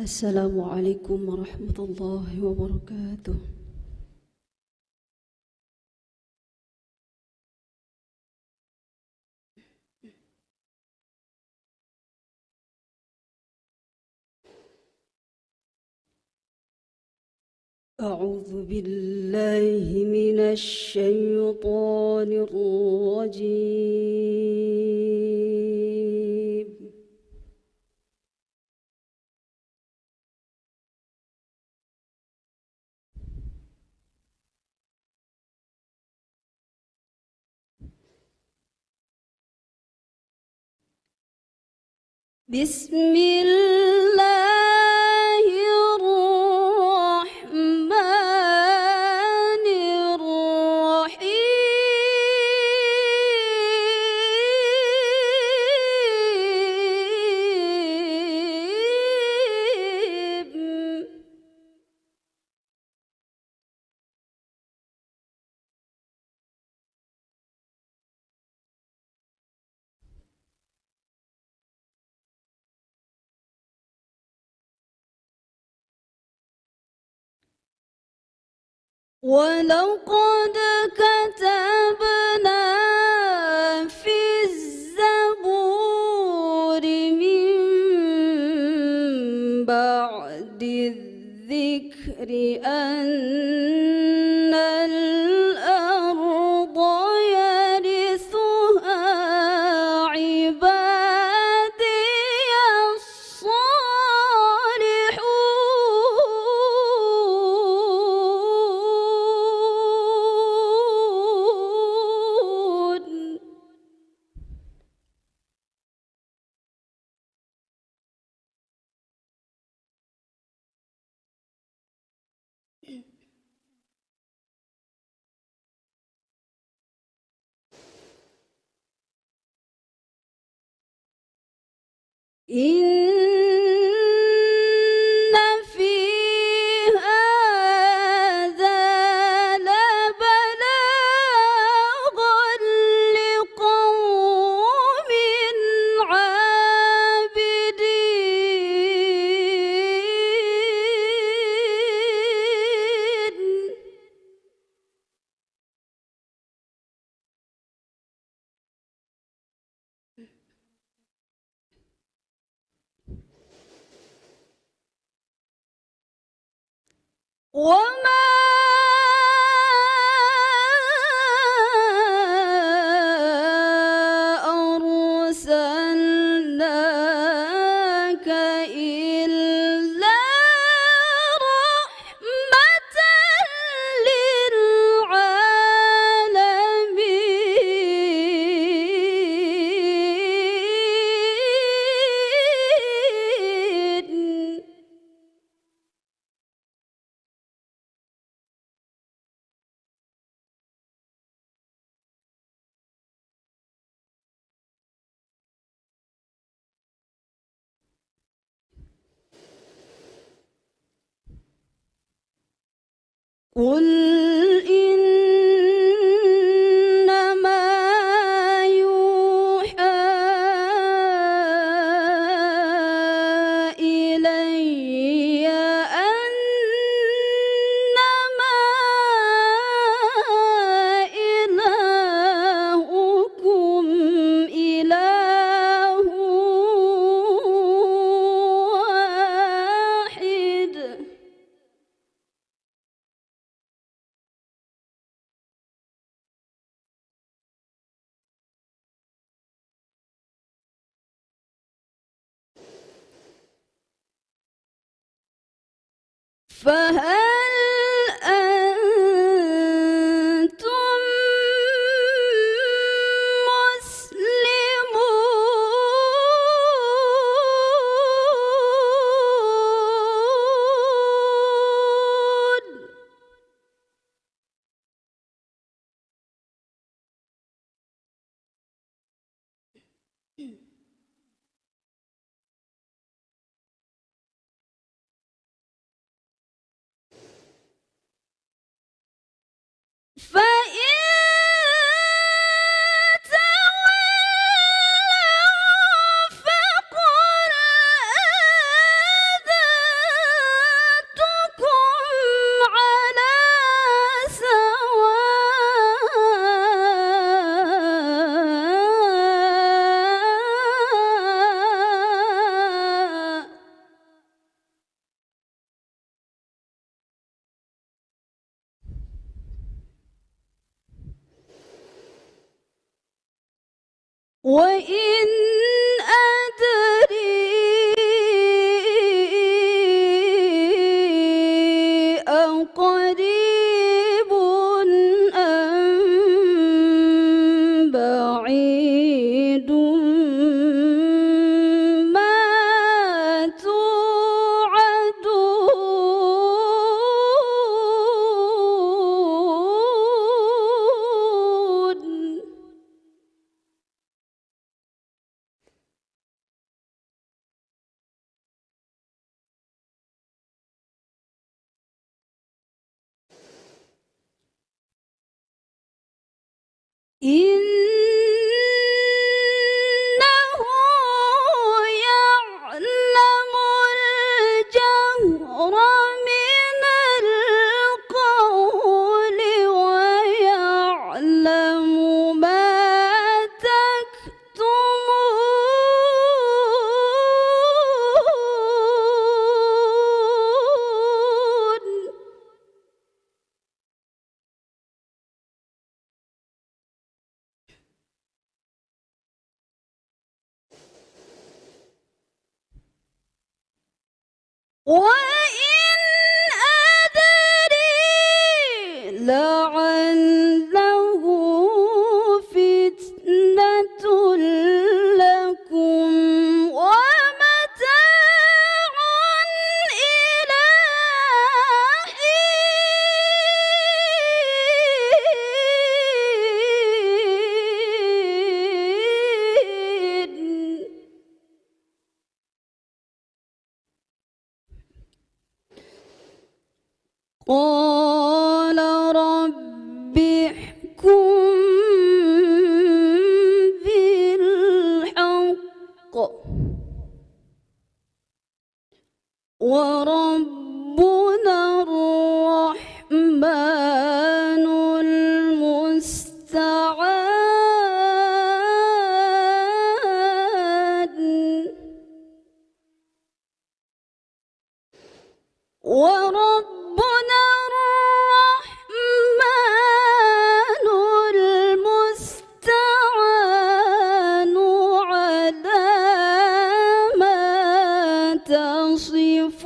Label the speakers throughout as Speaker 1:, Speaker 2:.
Speaker 1: السلام عليكم ورحمة الله وبركاته. أعوذ بالله من الشيطان الرجيم. بسم الله الرحمن الرحيم. ولقد كتبنا في الزبور من بعد الذكر أن الأرض يرثها عبادي الصالحون. إن في هذا لبلاغا لقوم عابدين. وما أرسلناك إلا رحمة للعالمين. قل إنما يوحى إلي أنما إلهكم إله واحد. فهل أنتم مسلمون؟ وإن أدري أقريب أم بعيد ما توعدون. إنه يعلم الجهر من القول ويعلم ما تكتمون. وإن أدري لعله فتنة لكم ومتاع إلى حين. قال رب احكم بالحق وربنا الرحمن المستعان. وربنا الرحمن المستعان على ما تصفون.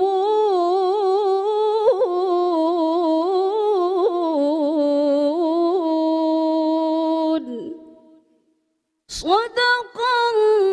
Speaker 1: صدق الله.